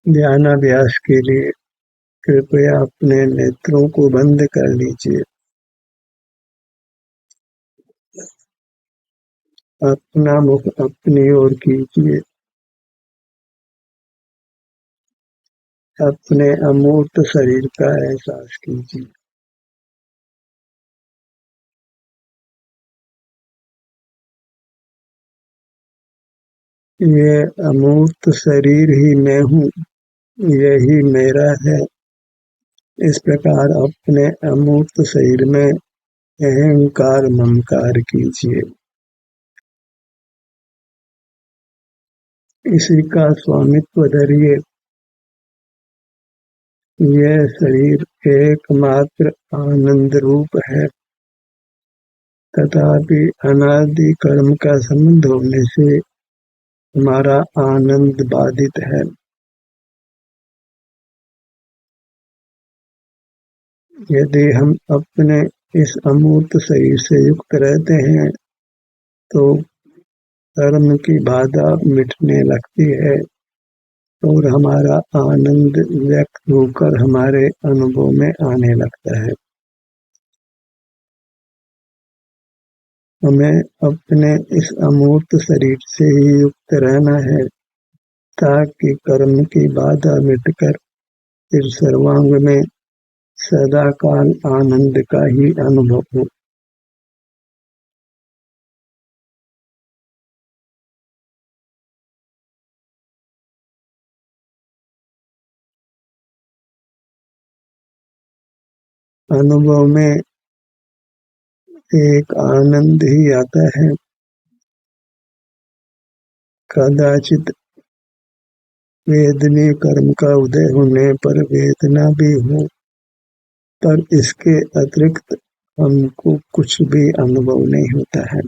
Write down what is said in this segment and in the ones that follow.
ध्यानाभ्यास के लिए कृपया अपने नेत्रों को बंद कर लीजिए। अपना मुख अपनी ओर कीजिए। अपने अमूर्त शरीर का एहसास कीजिए। ये अमूर्त शरीर ही मैं हूँ, यही मेरा है। इस प्रकार अपने अमूर्त शरीर में अहंकार ममकार कीजिए। इसी का स्वामित्व धरिए। यह शरीर एकमात्र आनंद रूप है, तथापि अनादि कर्म का संबंध होने से हमारा आनंद बाधित है। यदि हम अपने इस अमूर्त शरीर से युक्त रहते हैं तो कर्म की बाधा मिटने लगती है और हमारा आनंद व्यक्त होकर हमारे अनुभव में आने लगता है। हमें अपने इस अमूर्त शरीर से ही युक्त रहना है ताकि कर्म की बाधा मिटकर फिर सर्वांग में सदाकाल आनंद का ही अनुभव हो। अनुभव में एक आनंद ही आता है। कदाचित वेदनीय कर्म का उदय होने पर वेदना भी हो, पर इसके अतिरिक्त हमको कुछ भी अनुभव नहीं होता है।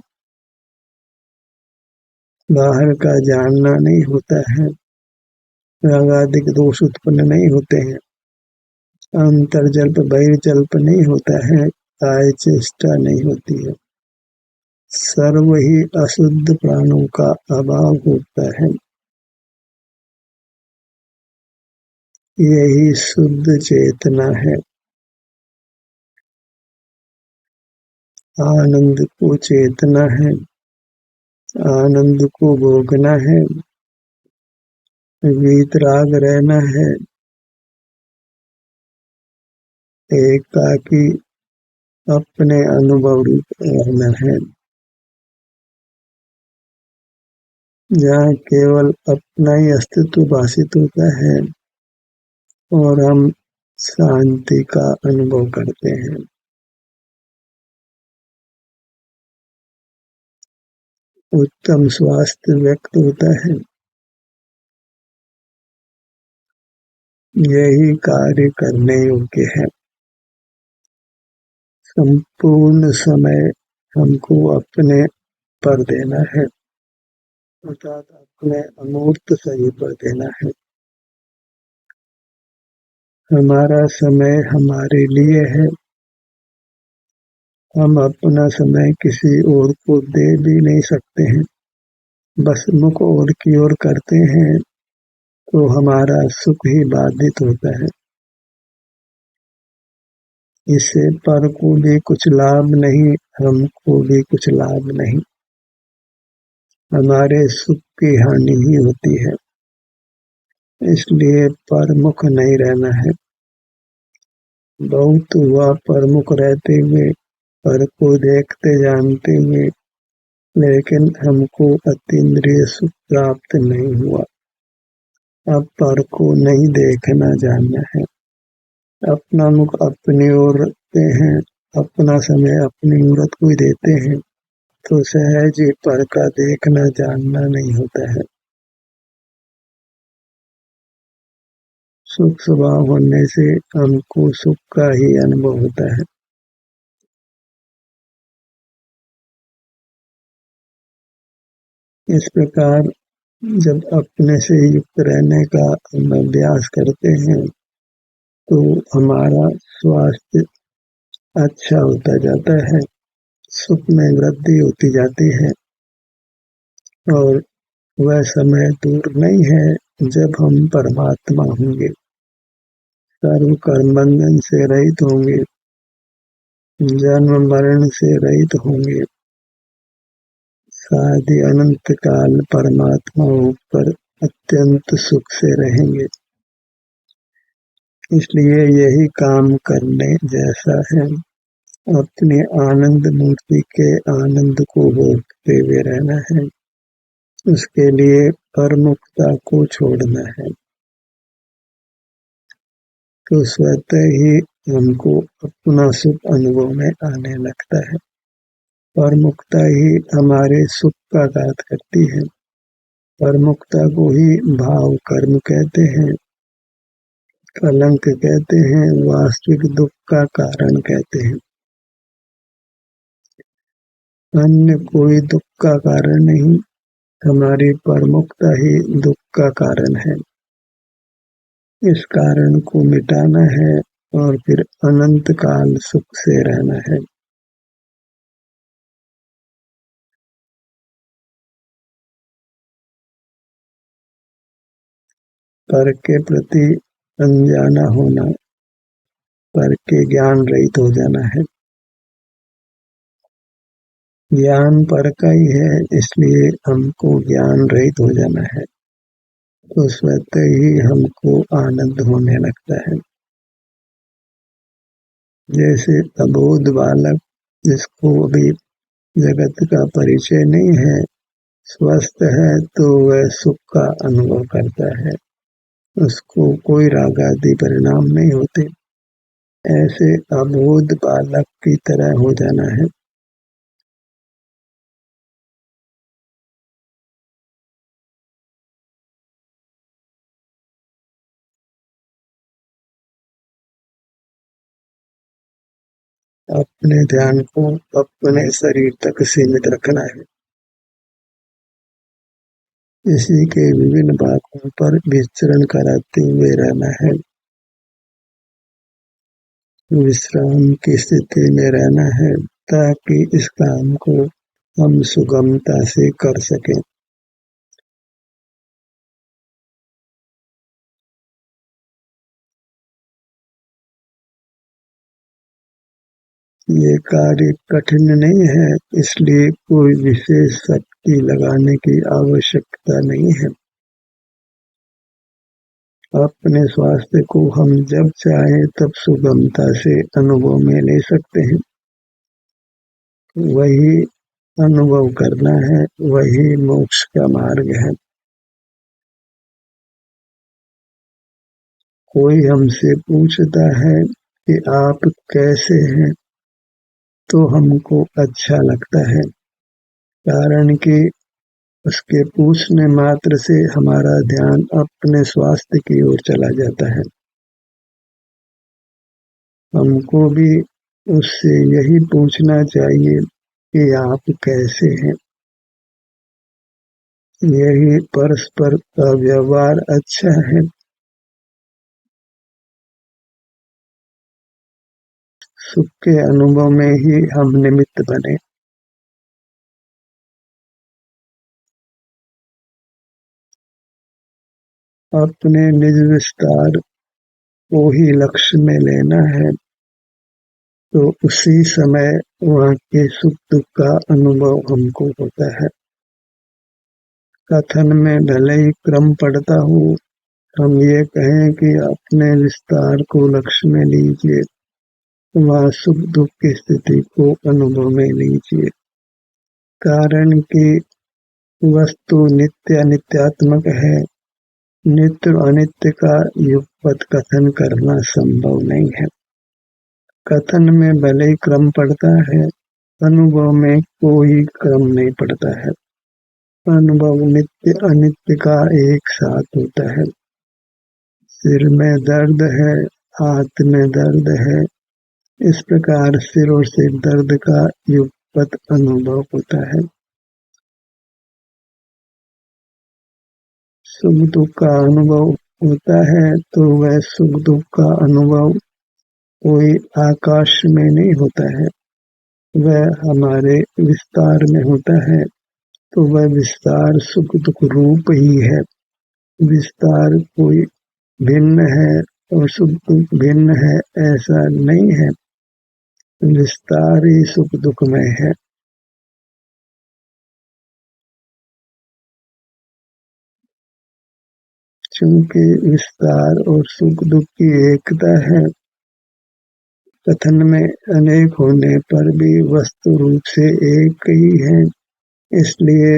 बाहर का जानना नहीं होता है, रागादिक दोष उत्पन्न नहीं होते हैं, अंतर्जल्प बहिर्जल्प नहीं होता है, काय चेष्टा नहीं होती है। सर्व ही अशुद्ध प्राणों का अभाव होता है। यही शुद्ध चेतना है। आनंद को चेतना है, आनंद को भोगना है, वीतराग रहना है, एकाकी अपने अनुभव रूप रहना है, जहाँ केवल अपना ही अस्तित्व भाषित होता है और हम शांति का अनुभव करते हैं। उत्तम स्वास्थ्य व्यक्त होता है। यही कार्य करने योग्य है। संपूर्ण समय हमको अपने पर देना है, अर्थात अपने अमूर्त शरीर पर देना है। हमारा समय हमारे लिए है। हम अपना समय किसी और को दे भी नहीं सकते हैं। बस मुख और की ओर करते हैं तो हमारा सुख ही बाधित होता है। इससे पर को भी कुछ लाभ नहीं, हमको भी कुछ लाभ नहीं। हमारे सुख की हानि ही होती है। इसलिए परमुख नहीं रहना है। बहुत हुआ परमुख रहते हुए, पर को देखते जानते हुए, लेकिन हमको अतीन्द्रिय सुख प्राप्त नहीं हुआ। अब पर को नहीं देखना जानना है। अपना मुख अपनी ओर रखते हैं, अपना समय अपनी मूर्त को ही देते हैं, तो सहज ही पर का देखना जानना नहीं होता है। सुख स्वभाव होने से हमको सुख का ही अनुभव होता है। इस प्रकार जब अपने से युक्त रहने का हम अभ्यास करते हैं तो हमारा स्वास्थ्य अच्छा होता जाता है, सुख में वृद्धि होती जाती है और वह समय दूर नहीं है जब हम परमात्मा होंगे, सर्व कर्म बंधन से रहित होंगे, जन्म मरण से रहित होंगे, शादी अनंत काल परमात्मा ऊपर अत्यंत सुख से रहेंगे। इसलिए यही काम करने जैसा है। अपने आनंद मूर्ति के आनंद को भोगते हुए रहना है। उसके लिए परमुक्ता को छोड़ना है, तो स्वतः ही हमको अपना सुख अनुभव में आने लगता है। परमुक्ता ही हमारे सुख का घात करती है। परमुक्ता को ही भाव कर्म कहते हैं, कलंक कहते हैं, वास्तविक दुख का कारण कहते हैं। अन्य कोई दुख का कारण नहीं, हमारी परमुक्ता ही दुख का कारण है। इस कारण को मिटाना है और फिर अनंत काल सुख से रहना है। पर के प्रति अनजाना होना, पर के ज्ञान रहित हो जाना है। ज्ञान पर का ही है, इसलिए हमको ज्ञान रहित हो जाना है, तो स्वतः ही हमको आनंद होने लगता है। जैसे अबोध बालक जिसको अभी जगत का परिचय नहीं है, स्वस्थ है तो वह सुख का अनुभव करता है, उसको कोई राग आदि परिणाम नहीं होते। ऐसे अबोध बालक की तरह हो जाना है। अपने ध्यान को अपने शरीर तक सीमित रखना है। इसी के विभिन्न भागों पर विचरण कराते हुए रहना है। विश्राम की स्थिति में रहना है ताकि इस काम को हम सुगमता से कर सकें। ये कार्य कठिन नहीं है, इसलिए कोई विशेष शक्ति लगाने की आवश्यकता नहीं है। अपने स्वास्थ्य को हम जब चाहे तब सुगमता से अनुभव में ले सकते हैं। वही अनुभव करना है, वही मोक्ष का मार्ग है। कोई हमसे पूछता है कि आप कैसे हैं, तो हमको अच्छा लगता है, कारण कि उसके पूछने मात्र से हमारा ध्यान अपने स्वास्थ्य की ओर चला जाता है। हमको भी उससे यही पूछना चाहिए कि आप कैसे हैं। यही परस्पर का व्यवहार अच्छा है। सुख के अनुभव में ही हम निमित्त बने। अपने निज विस्तार को ही लक्ष्य में लेना है, तो उसी समय वहाँ के सुख दुख का अनुभव हमको होता है। कथन में भले ही क्रम पड़ता हो, हम ये कहें कि अपने विस्तार को लक्ष्य में लीजिए, वहाँ सुख दुख की स्थिति को अनुभव में लीजिए, कारण कि वस्तु नित्य अनित्यात्मक है। नित्य अनित्य का युगपत कथन करना संभव नहीं है। कथन में भले ही क्रम पड़ता है, अनुभव में कोई क्रम नहीं पड़ता है। अनुभव नित्य अनित्य का एक साथ होता है। सिर में दर्द है, हाथ में दर्द है, इस प्रकार सिर और सिर दर्द का युगपत अनुभव होता है। सुख दुख का अनुभव होता है, तो वह सुख दुख का अनुभव कोई आकाश में नहीं होता है, वह हमारे विस्तार में होता है, तो वह विस्तार सुख दुख रूप ही है। विस्तार कोई भिन्न है और सुख दुख भिन्न है, ऐसा नहीं है। विस्तार ही सुख दुखमय है। चूंकि विस्तार और सुख दुख की एकता है, कथन में अनेक होने पर भी वस्तु रूप से एक ही है। इसलिए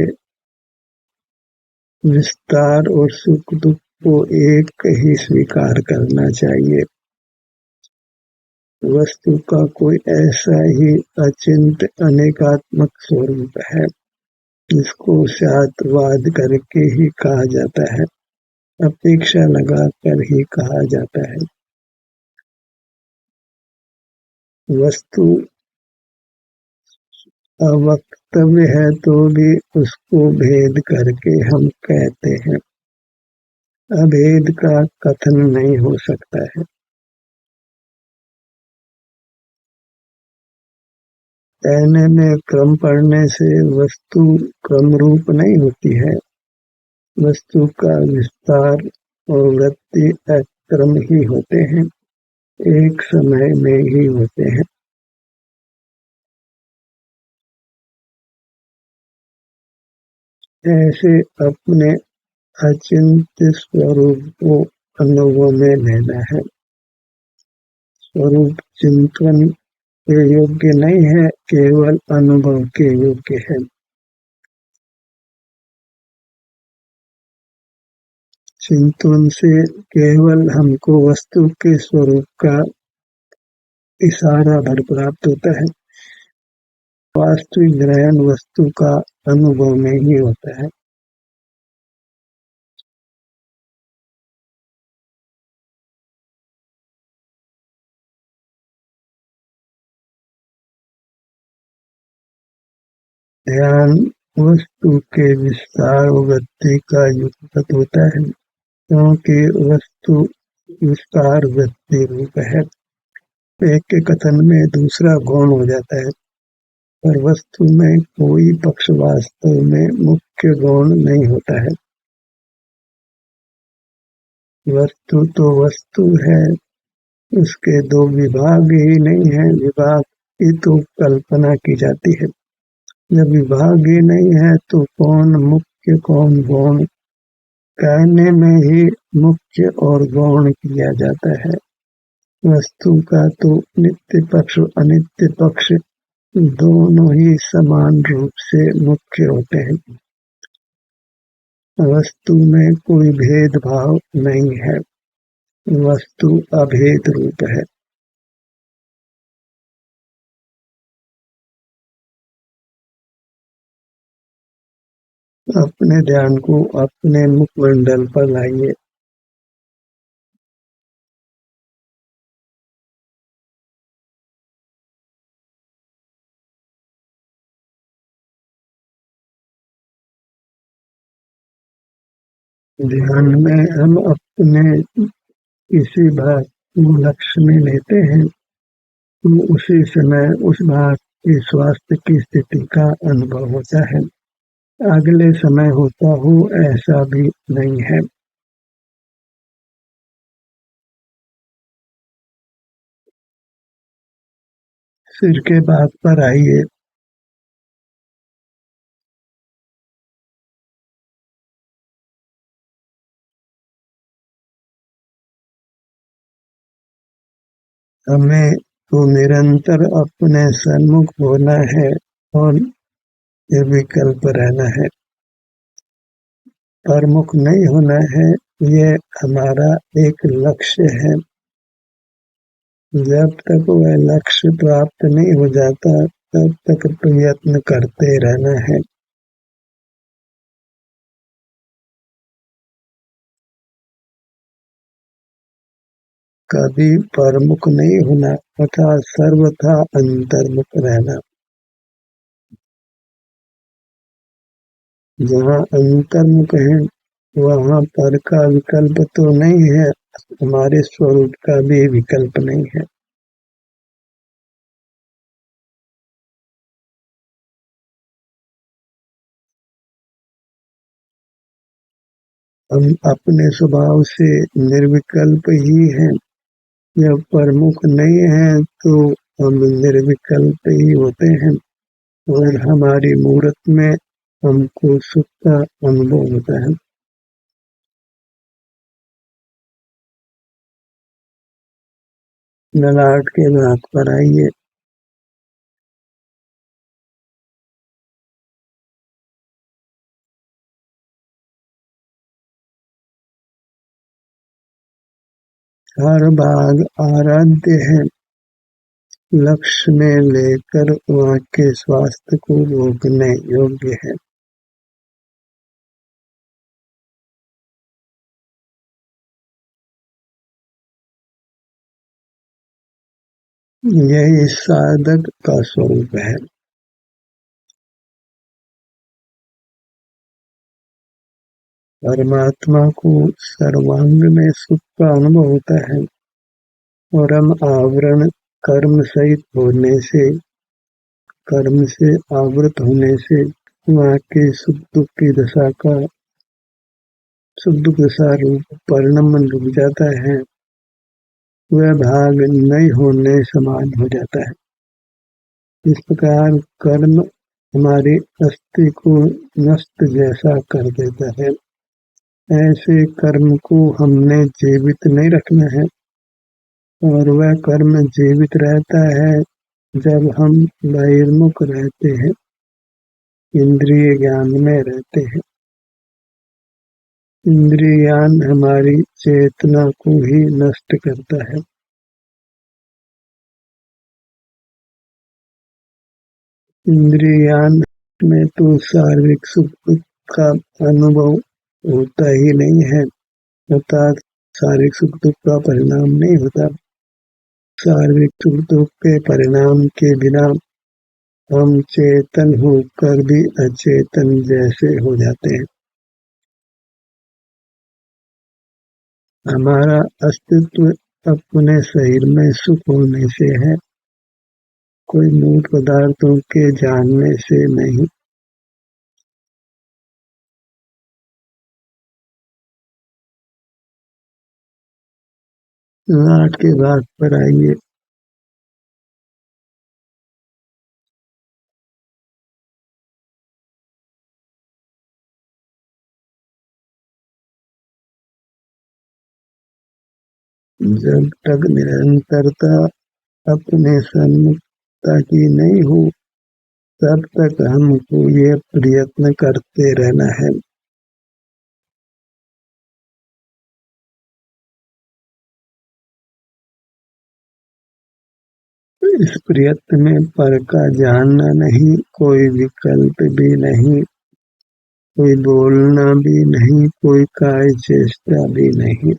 विस्तार और सुख दुख को एक ही स्वीकार करना चाहिए। वस्तु का कोई ऐसा ही अचिंत्य अनेकात्मक स्वरूप है जिसको शातवाद करके ही कहा जाता है, अपेक्षा लगाकर ही कहा जाता है। वस्तु अवक्तव्य है तो भी उसको भेद करके हम कहते हैं। अभेद का कथन नहीं हो सकता है। कहने में क्रम पढ़ने से वस्तु क्रम रूप नहीं होती है। वस्तु का विस्तार और वृद्धि अक्रम ही होते हैं, एक समय में ही होते हैं। ऐसे अपने अचिंत्य स्वरूप को अनुभव में लेना है। स्वरूप चिंतन के योग्य नहीं है, केवल अनुभव के योग्य है। चिंतन से केवल हमको वस्तु के स्वरूप का इशारा भर प्राप्त होता है। वास्तविक ग्रहण वस्तु का अनुभव में ही होता है। ध्यान वस्तु के विस्तार और वृद्धि का युगपत होता है, क्योंकि वस्तु विस्तार वृद्धि रूप है। एक के कथन में दूसरा गौण हो जाता है, पर वस्तु में कोई पक्ष वास्तव में मुख्य गौण नहीं होता है। वस्तु तो वस्तु है, उसके दो विभाग ही नहीं है। विभाग की तो कल्पना की जाती है। जब विभाग ही नहीं है तो कौन मुख्य कौन गौण, कहने में ही मुख्य और गौण किया जाता है। वस्तु का तो नित्य पक्ष अनित्य पक्ष दोनों ही समान रूप से मुख्य होते हैं। वस्तु में कोई भेदभाव नहीं है। वस्तु अभेद रूप है। अपने ध्यान को अपने मुखमंडल पर लाइए। ध्यान में हम अपने किसी भाग को लक्ष्य में लेते हैं तो उसी समय उस भाग के स्वास्थ्य की स्थिति का अनुभव होता है। अगले समय होता हो ऐसा भी नहीं है। सिर के बात पर आइए। हमें तो निरंतर अपने सन्मुख होना है और निर्विकल्प रहना है। परमुख नहीं होना है, ये हमारा एक लक्ष्य है। जब तक वह लक्ष्य प्राप्त नहीं हो जाता तब तक प्रयत्न करते रहना है। कभी परमुख नहीं होना तथा सर्वथा अंतर्मुख रहना। जहाँ अंतर्मुख है वहाँ पर का विकल्प तो नहीं है, हमारे स्वरूप का भी विकल्प नहीं है। हम अपने स्वभाव से निर्विकल्प ही हैं। जब प्रमुख नहीं है तो हम निर्विकल्प ही होते हैं और हमारी मूर्त में हमको सुख का अनुभव होता है। ललाट के भाग पर आइए। हर भाग आराध्य है, लक्ष्य में लेकर वहाँ के स्वास्थ्य को भोगने योग्य है। यही साधक का स्वरूप है। परमात्मा को सर्वांग में सुख का अनुभव होता है और हम आवरण कर्म सहित होने से, कर्म से आवृत होने से वहाँ के सुख दुख की दशा का, सुख दुख दशा रूप परिणाम रुक जाता है। वह भाग नहीं होने समान हो जाता है। इस प्रकार कर्म हमारे अस्थि को नष्ट जैसा कर देता है। ऐसे कर्म को हमने जीवित नहीं रखना है और वह कर्म जीवित रहता है जब हम बहिर्मुख रहते हैं, इंद्रिय ज्ञान में रहते हैं। इंद्रिय ज्ञान हमारी चेतना को ही नष्ट करता है। इंद्रिय ज्ञान में तो शारीरिक सुख का अनुभव होता ही नहीं है, अर्थात शारीरिक सुख दुख का परिणाम नहीं होता। शारीरिक सुख दुख के परिणाम के बिना हम चेतन होकर भी अचेतन जैसे हो जाते हैं। हमारा अस्तित्व अपने शरीर में सुख होने से है, कोई मूल पदार्थों के जानने से नहीं। लाट के भाग पर आइए। जब तक निरंतरता अपने सन्मुखता की नहीं हो, तब तक हमको ये प्रयत्न करते रहना है। इस प्रयत्न में पर का जानना नहीं, कोई विकल्प भी नहीं, कोई बोलना भी नहीं, कोई काय चेष्टा भी नहीं।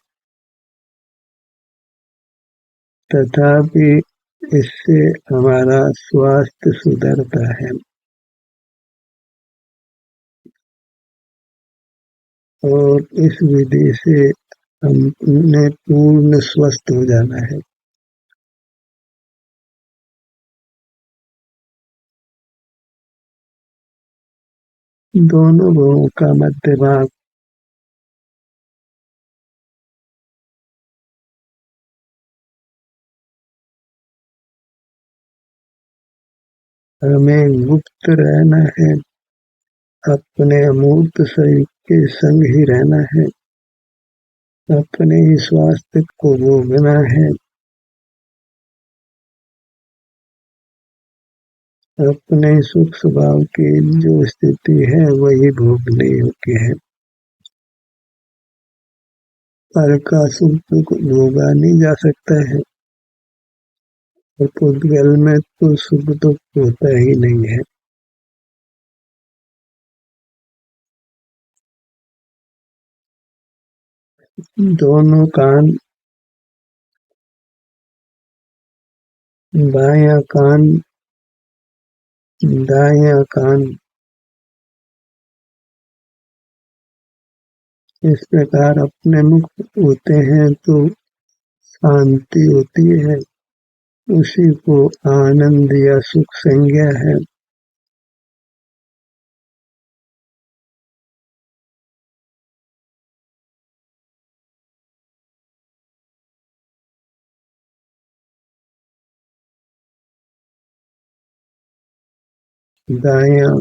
तथापि इससे हमारा स्वास्थ्य सुधरता है और इस विधि से हमने पूर्ण स्वस्थ हो जाना है। दोनों भवों का मध्य भाग हमें गुप्त रहना है, अपने अमूर्त शरीर के संग ही रहना है, अपने ही स्वास्थ्य को भोगना है, अपने सुख स्वभाव की जो स्थिति है वही भोगने योग्य है। पर का सुख दुख भोगा नहीं जा सकता है और पुद्गल में तो सुख दुख होता ही नहीं है। दोनों कान, बायां कान, दायां कान, इस प्रकार अपने मुख होते हैं तो शांति होती है, उसी को आनंद या सुख संज्ञा है। दायां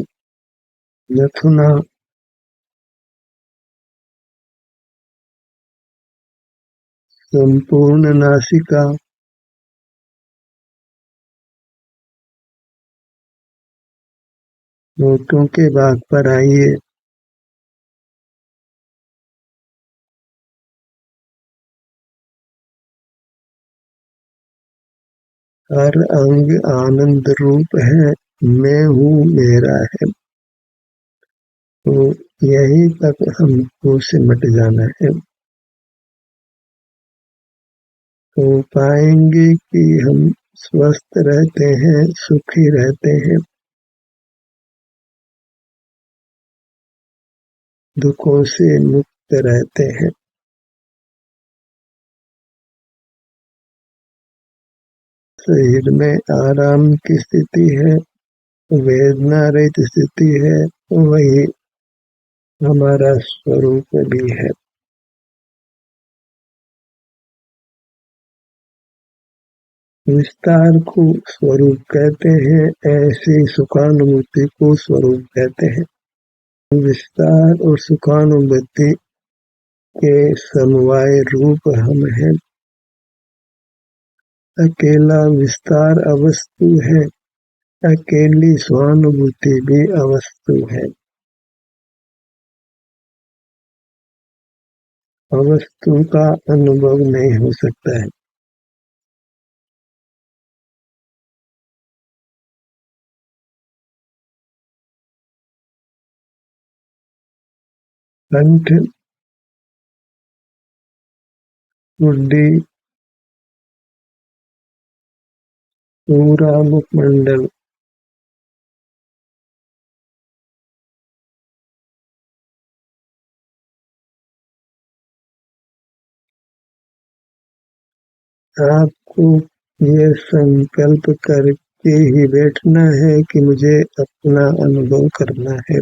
नथुना, संपूर्ण नासिका, होठों के भाग पर आइए, हर अंग आनंद रूप है, मैं हूँ मेरा है। तो यहीं तक हमको सिमट जाना है, तो पाएंगे कि हम स्वस्थ रहते हैं, सुखी रहते हैं, दुखों से मुक्त रहते हैं। शरीर में आराम की स्थिति है, वेदना रहित स्थिति है, वही हमारा स्वरूप भी है। विस्तार को स्वरूप कहते हैं, ऐसी सुखानुभूति को स्वरूप कहते हैं। विस्तार और सुखानुभूति के समवाय रूप हम हैं। अकेला विस्तार अवस्तु है, अकेली स्वानुभूति भी अवस्तु है। अवस्तु का अनुभव नहीं हो सकता है। कंठ, मुंडी, पूरा मुखमंडल, आपको ये संकल्प करके ही बैठना है कि मुझे अपना अनुभव करना है।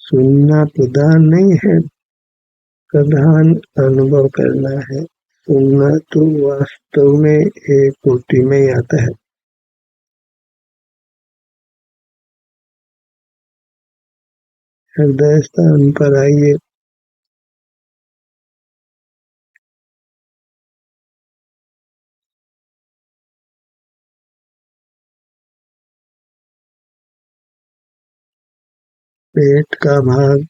सुनना प्रधान नहीं है, प्रधान अनुभव करना है। सुनना तो वास्तव में एक कोटि में ही आता है। हृदय स्थान पर आइए, पेट का भाग,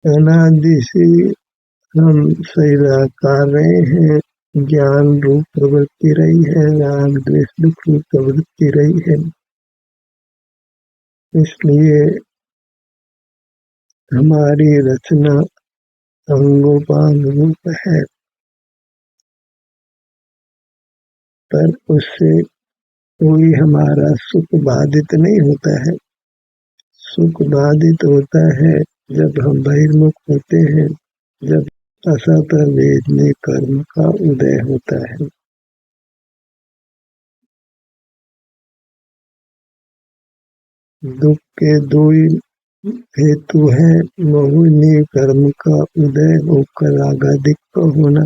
अनादि से हम शरीराकार रहे हैं, ज्ञान रूप प्रवृत्ति रही है, राग द्वेष दुख रूप प्रवृत्ति रही है। इसलिए हमारी रचना अंगोपांग रूप है, पर उससे कोई हमारा सुख बाधित नहीं होता है। सुख बाधित होता है जब हम बहिर्मुख होते हैं, जब असत वेदने कर्म का उदय होता है। दुख के दो ही हेतु है, मोहिनी कर्म का उदय होकर रागादिक का होना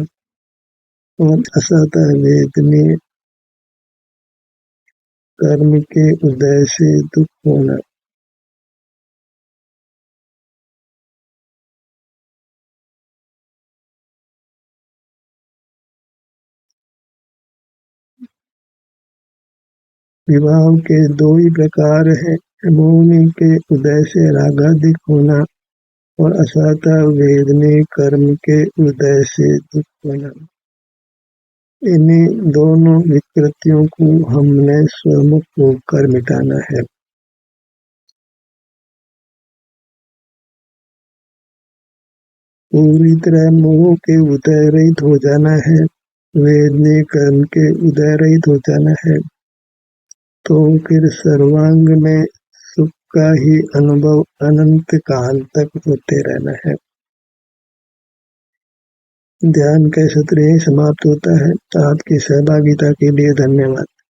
और असत वेदने कर्म के उदय से दुख होना। विवाह के दो ही प्रकार है, मोहिनी के उदय से रागादिक होना और असत वेदने कर्म के उदय से दुख होना। इन्हीं दोनों विकृतियों को हमने स्वमुख होकर मिटाना है। पूरी तरह मोह के उदय रहित हो जाना है, वेदने कर्म के उदय रहित हो जाना है, तो फिर सर्वांग में सुख का ही अनुभव अनंत काल तक होते रहना है। ध्यान का सत्र यहीं समाप्त होता है। आपकी सहभागिता के लिए धन्यवाद।